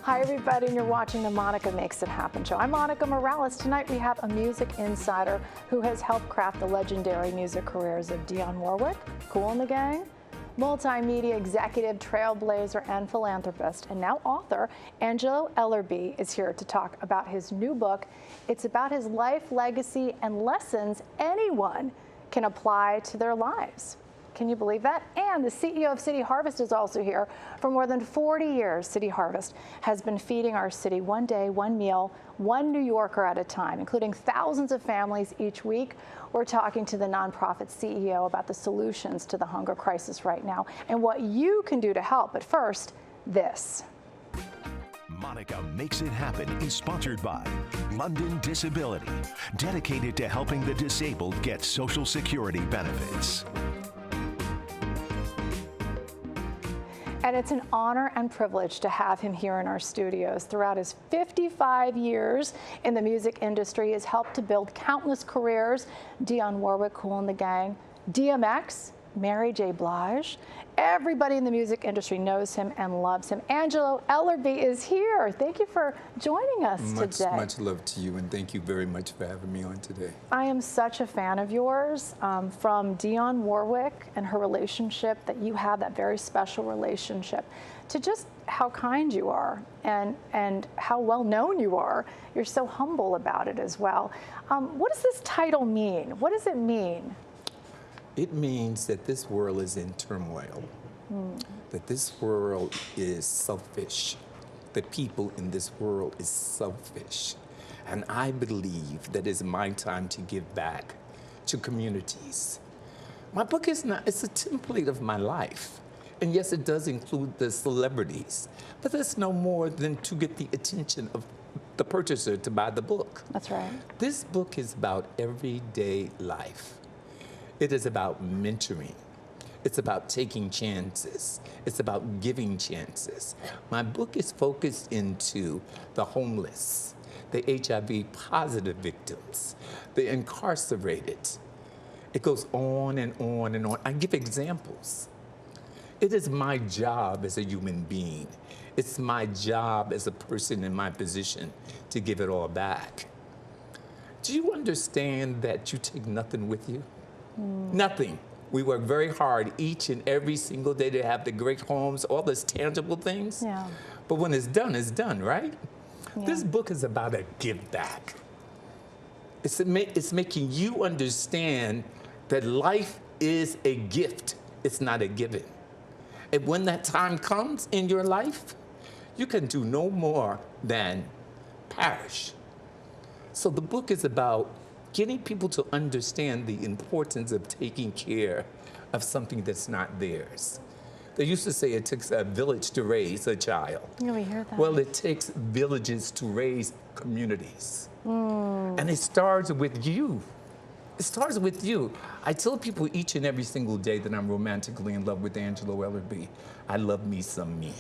Hi, everybody, and you're watching the Monica Makes It Happen show. I'm Monica Morales. Tonight we have a music insider who has helped craft the legendary music careers of Dionne Warwick, Kool and the Gang, multimedia executive, trailblazer, and philanthropist, and now author. Angelo Ellerby is here to talk about his new book. It's about his life, legacy, and lessons anyone can apply to their lives. Can you believe that? And the CEO of City Harvest is also here. For more than 40 years, City Harvest has been feeding our city one day, one meal, one New Yorker at a time, including thousands of families each week. We're talking to the nonprofit CEO about the solutions to the hunger crisis right now and what you can do to help. But first, this. Monica Makes It Happen is sponsored by London Disability, dedicated to helping the disabled get Social Security benefits. And it's an honor and privilege to have him here in our studios. Throughout his 55 years in the music industry, he has helped to build countless careers. Dionne Warwick, Kool and the Gang, DMX, Mary J. Blige. Everybody in the music industry knows him and loves him. Angelo Ellerby is here. Thank you for joining us today. Much love to you, and thank you very much for having me on today. I am such a fan of yours, from Dionne Warwick and her relationship that you have, that very special relationship, to just how kind you are and how well known you are. You're so humble about it as well. What does this title mean? What does it mean? It means that this world is in turmoil, that this world is selfish, that people in this world is selfish. And I believe that it's my time to give back to communities. My book is not, it's a template of my life. And yes, it does include the celebrities, but that's no more than to get the attention of the purchaser to buy the book. That's right. This book is about everyday life. It is about mentoring. It's about taking chances. It's about giving chances. My book is focused into the homeless, the HIV positive victims, the incarcerated. It goes on and on and on. I give examples. It is my job as a human being. It's my job as a person in my position to give it all back. Do you understand that you take nothing with you? Nothing. We work very hard each and every single day to have the great homes, all those tangible things. Yeah. But when it's done, right? Yeah. This book is about a give back. It's making you understand that life is a gift. It's not a given. And when that time comes in your life, you can do no more than perish. So the book is about getting people to understand the importance of taking care of something that's not theirs. They used to say it takes a village to raise a child. Yeah, we hear that. Well, it takes villages to raise communities. And it starts with you. It starts with you. I tell people each and every single day that I'm romantically in love with Angelo Ellerby. I love me some me.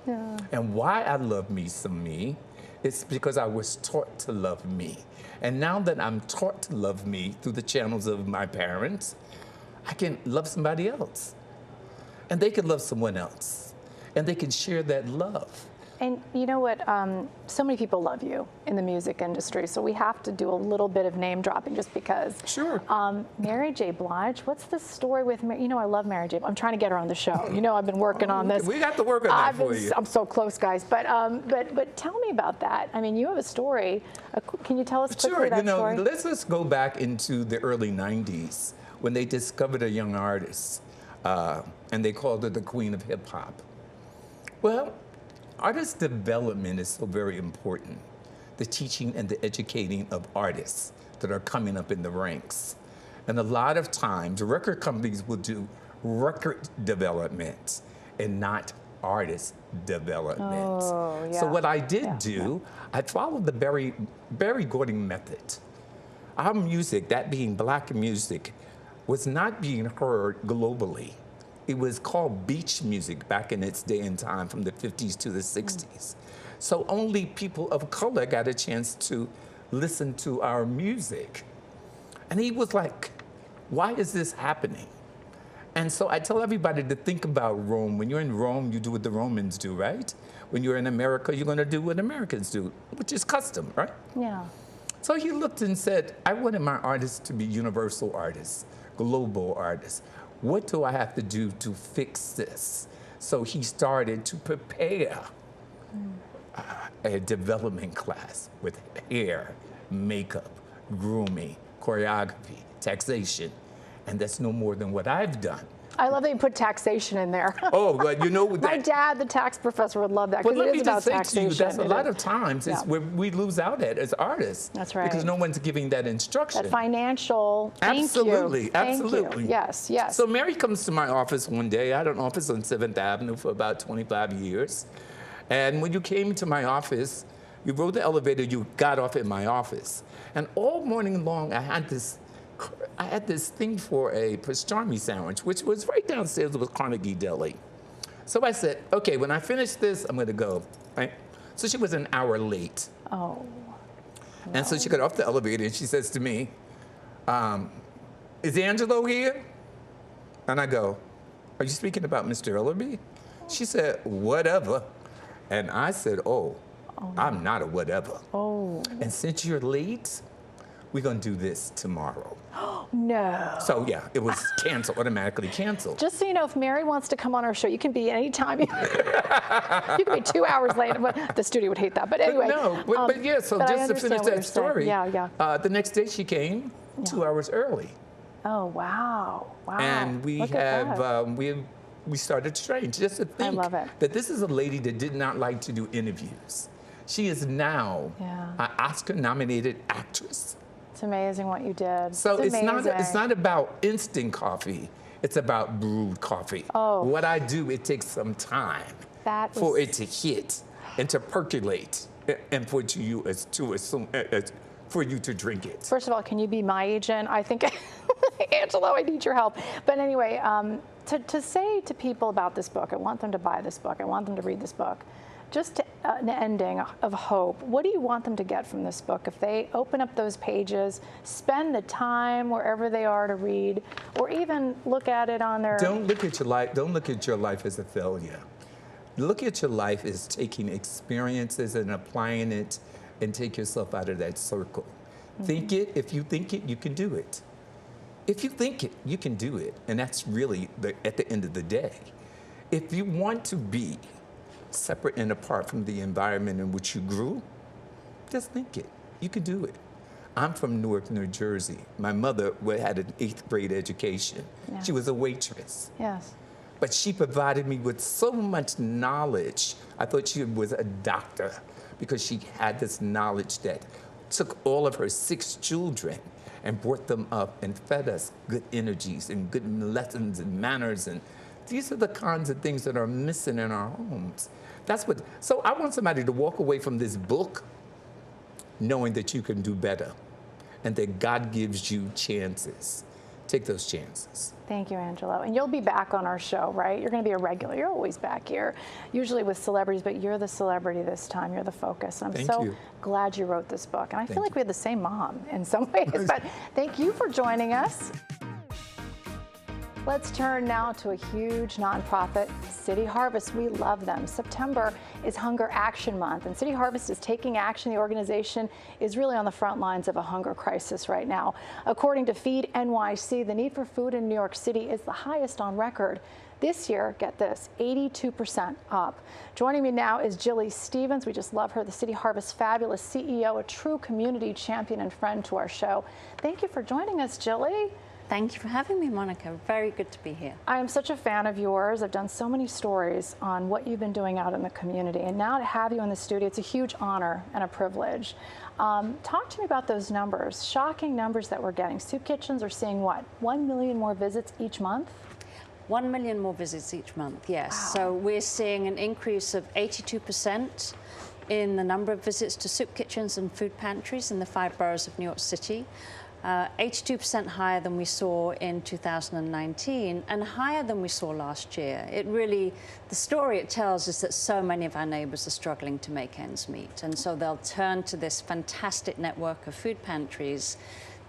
Yeah. And why I love me some me, it's because I was taught to love me. And now that I'm taught to love me through the channels of my parents, I can love somebody else. And they can love someone else. And they can share that love. And you know what? So many people love you in the music industry, so we have to do a little bit of name dropping just because. Sure. Mary J. Blige, what's the story with Mary? You know, I love Mary J. I'm trying to get her on the show. You know, I've been working on this. We got to work on that for you. I'm so close, guys. But tell me about that. I mean, you have a story. Can you tell us quickly that story? Let's just go back into the early 90s when they discovered a young artist, and they called her the Queen of Hip Hop. Well, artist development is so very important. The teaching and the educating of artists that are coming up in the ranks. And a lot of times, record companies will do record development and not artist development. Oh, yeah. So what I did do, I followed the Berry Gordy method. Our music, that being black music, was not being heard globally. It was called beach music back in its day and time, from the 50s to the 60s. So only people of color got a chance to listen to our music. And he was like, why is this happening? And so I tell everybody to think about Rome. When you're in Rome, you do what the Romans do, right? When you're in America, you're going to do what Americans do, which is custom, right? Yeah. So he looked and said, I wanted my artists to be universal artists, global artists. What do I have to do to fix this? So he started to prepare a development class with hair, makeup, grooming, choreography, taxation. And that's no more than what I've done. I love that you put taxation in there. Oh, but you know that. My dad, the tax professor, would love that But because let it me is about just say taxation. to you, that's a lot of times is where we lose out at as artists. That's right. Because no one's giving that instruction. That financial, Absolutely, thank you. absolutely. Thank you. Yes, yes. So Mary comes to my office one day. I had an office on 7th Avenue for about 25 years. And when you came to my office, you rode the elevator, you got off in my office. And all morning long, I had this thing for a pastrami sandwich, which was right downstairs with Carnegie Deli. So I said, okay, when I finish this, I'm gonna go, right? So she was an hour late. Oh. And so she got off the elevator and she says to me, is Angelo here? And I go, are you speaking about Mr. Ellerby? She said, whatever. And I said, oh, I'm not a whatever. Oh. And since you're late, we're gonna do this tomorrow. No. So yeah, it was canceled, automatically canceled. Just so you know, if Mary wants to come on our show, you can be anytime. You can be 2 hours late. But the studio would hate that. But anyway. But yeah, so but just to finish that story, yeah. The next day she came 2 hours early. Oh, wow. Wow. And we Look at that. we started Strange. Just to think love it. that this is a lady that did not like to do interviews. She is now an Oscar-nominated actress. It's amazing what you did. So it's amazing. not about instant coffee. It's about brewed coffee. Oh. What I do, it takes some time for it to hit and to percolate, and for for you to drink it. First of all, can you be my agent? I think, Angelo, I need your help. But anyway, to say to people about this book, I want them to buy this book. I want them to read this book. Just an ending of hope. What do you want them to get from this book? If they open up those pages, spend the time wherever they are to read, or even look at it on their... Don't look at your life as a failure. Look at your life as taking experiences and applying it, and take yourself out of that circle. Think it. If you think it, you can do it. If you think it, you can do it. And that's really at the end of the day. If you want to be separate and apart from the environment in which you grew, just think it. You can do it. I'm from Newark, New Jersey. My mother had an 8th grade education. Yeah. She was a waitress. Yes. But she provided me with so much knowledge. I thought she was a doctor because she had this knowledge that took all of her 6 children and brought them up and fed us good energies and good lessons and manners. And these are the kinds of things that are missing in our homes. So I want somebody to walk away from this book knowing that you can do better and that God gives you chances. Take those chances. Thank you, Angelo. And you'll be back on our show, right? You're going to be a regular. You're always back here, usually with celebrities, but you're the celebrity this time. You're the focus. I'm so glad you wrote this book. And I feel like we had the same mom in some ways, but thank you for joining us. Let's turn now to a huge nonprofit, City Harvest. We love them. September is Hunger Action Month, and City Harvest is taking action. The organization is really on the front lines of a hunger crisis right now. According to Feed NYC, the need for food in New York City is the highest on record. This year, get this, 82% up. Joining me now is Jilly Stevens. We just love her, the City Harvest fabulous CEO, a true community champion and friend to our show. Thank you for joining us, Jilly. Thank you for having me, Monica. Very good to be here. I am such a fan of yours. I've done so many stories on what you've been doing out in the community. And now to have you in the studio, it's a huge honor and a privilege. Talk to me about those numbers, shocking numbers that we're getting. Soup kitchens are seeing what, 1 million more visits each month? 1 million more visits each month, yes. Wow. So we're seeing an increase of 82% in the number of visits to soup kitchens and food pantries in the 5 boroughs of New York City. 82% higher than we saw in 2019 and higher than we saw last year. The story it tells is that so many of our neighbors are struggling to make ends meet. And so they'll turn to this fantastic network of food pantries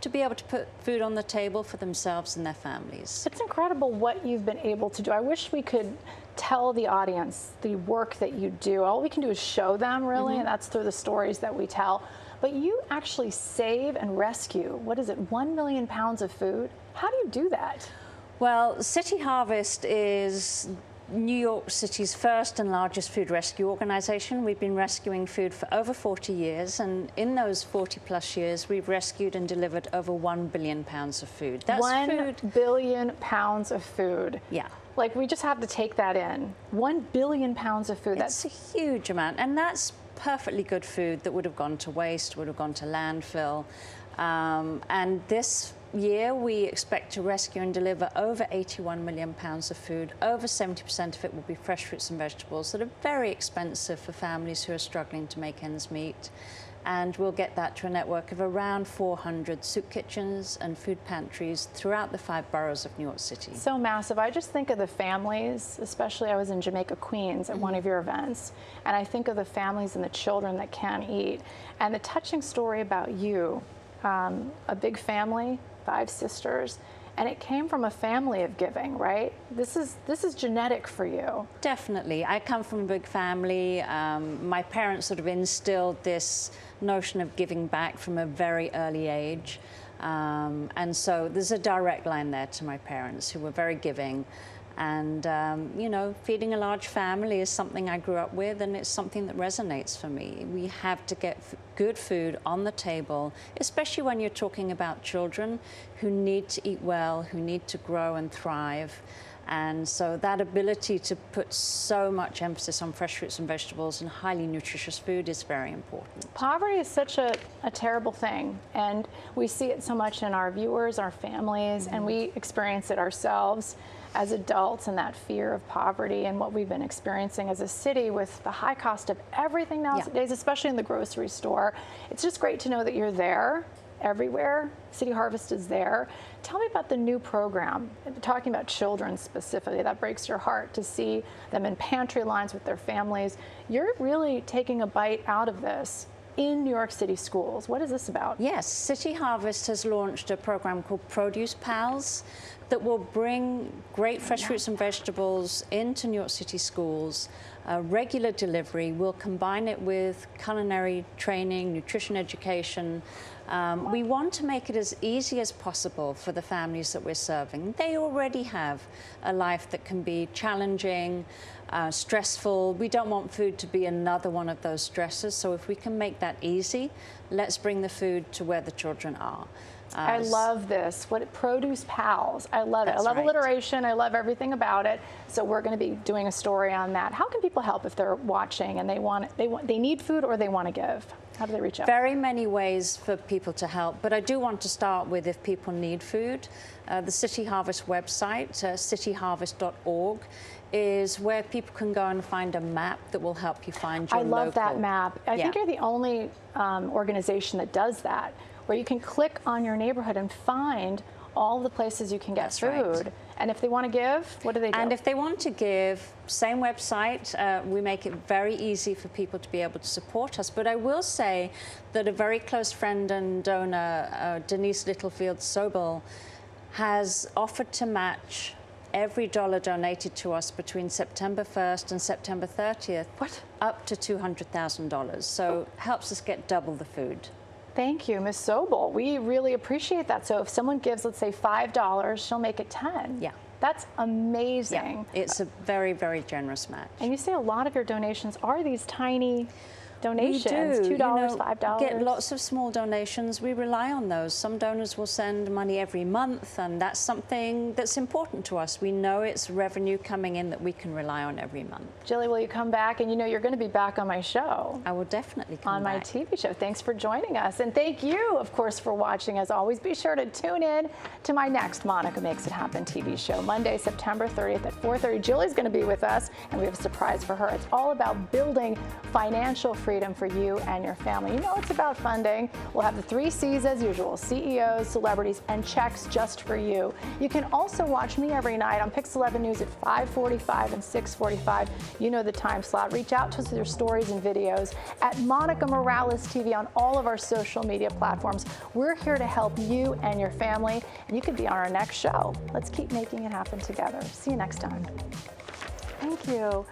to be able to put food on the table for themselves and their families. It's incredible what you've been able to do. I wish we could tell the audience the work that you do. All we can do is show them, really, and that's through the stories that we tell. But you actually save and rescue, what is it, 1 million pounds of food? How do you do that? Well, City Harvest is New York City's first and largest food rescue organization. We've been rescuing food for over 40 years, and in those 40 plus years, we've rescued and delivered over 1 billion pounds of food. That's 1 billion pounds of food. Yeah. Like, we just have to take that in. 1 billion pounds of food. That's a huge amount, and that's perfectly good food that would have gone to waste, would have gone to landfill. And this year, we expect to rescue and deliver over 81 million pounds of food. Over 70% of it will be fresh fruits and vegetables that are very expensive for families who are struggling to make ends meet. And we'll get that to a network of around 400 soup kitchens and food pantries throughout the 5 boroughs of New York City. So massive. I just think of the families, especially I was in Jamaica, Queens at one of your events, and I think of the families and the children that can't eat. And the touching story about you, a big family, 5 sisters, and it came from a family of giving, right? This is genetic for you. Definitely. I come from a big family. My parents sort of instilled this notion of giving back from a very early age. And so there's a direct line there to my parents, who were very giving. And, you know, feeding a large family is something I grew up with, and it's something that resonates for me. We have to get good food on the table, especially when you're talking about children who need to eat well, who need to grow and thrive. And so that ability to put so much emphasis on fresh fruits and vegetables and highly nutritious food is very important. Poverty is such a terrible thing, and we see it so much in our viewers, our families, and we experience it ourselves as adults, and that fear of poverty and what we've been experiencing as a city with the high cost of everything nowadays, especially in the grocery store. It's just great to know that you're there everywhere. City Harvest is there. Tell me about the new program, talking about children specifically. That breaks your heart to see them in pantry lines with their families. You're really taking a bite out of this in New York City schools. What is this about? Yes, City Harvest has launched a program called Produce Pals that will bring great fresh fruits and vegetables into New York City schools. Regular delivery. We'll combine it with culinary training, nutrition education. We want to make it as easy as possible for the families that we're serving. They already have a life that can be challenging, stressful. We don't want food to be another one of those stresses. So if we can make that easy, let's bring the food to where the children are. I love this. Produce Pals. I love it. I love right. alliteration. I love everything about it. So we're going to be doing a story on that. How can people help if they're watching and they need food or they want to give? How do they reach out? Very many ways for people to help, but I do want to start with if people need food. The City Harvest website, cityharvest.org, is where people can go and find a map that will help you find your local. I love that map. I think you're the only organization that does that, where you can click on your neighborhood and find all the places you can get food. Right. And if they want to give, what do they do? And if they want to give, same website. We make it very easy for people to be able to support us. But I will say that a very close friend and donor, Denise Littlefield-Sobel, has offered to match every dollar donated to us between September 1st and September 30th up to $200,000. So helps us get double the food. Thank you, Ms. Sobel. We really appreciate that. So if someone gives, let's say, $5, she'll make it 10. Yeah. That's amazing. Yeah. It's a very, very generous match. And you say a lot of your donations are these tiny donations, we do. $2, $5. Get lots of small donations. We rely on those. Some donors will send money every month, and that's something that's important to us. We know it's revenue coming in that we can rely on every month. Jilly, will you come back? And you know you're going to be back on my show. I will definitely come back. On my TV show. Thanks for joining us. And thank you, of course, for watching. As always, be sure to tune in to my next Monica Makes It Happen TV show, Monday, September 30th at 4:30. Jilly's going to be with us, and we have a surprise for her. It's all about building financial freedom freedom for you and your family. You know it's about funding. We'll have the 3 C's as usual: CEOs, celebrities, and checks just for you. You can also watch me every night on Pix 11 News at 5:45 and 6:45. You know the time slot. Reach out to us with your stories and videos at Monica Morales TV on all of our social media platforms. We're here to help you and your family, and you could be on our next show. Let's keep making it happen together. See you next time. Thank you.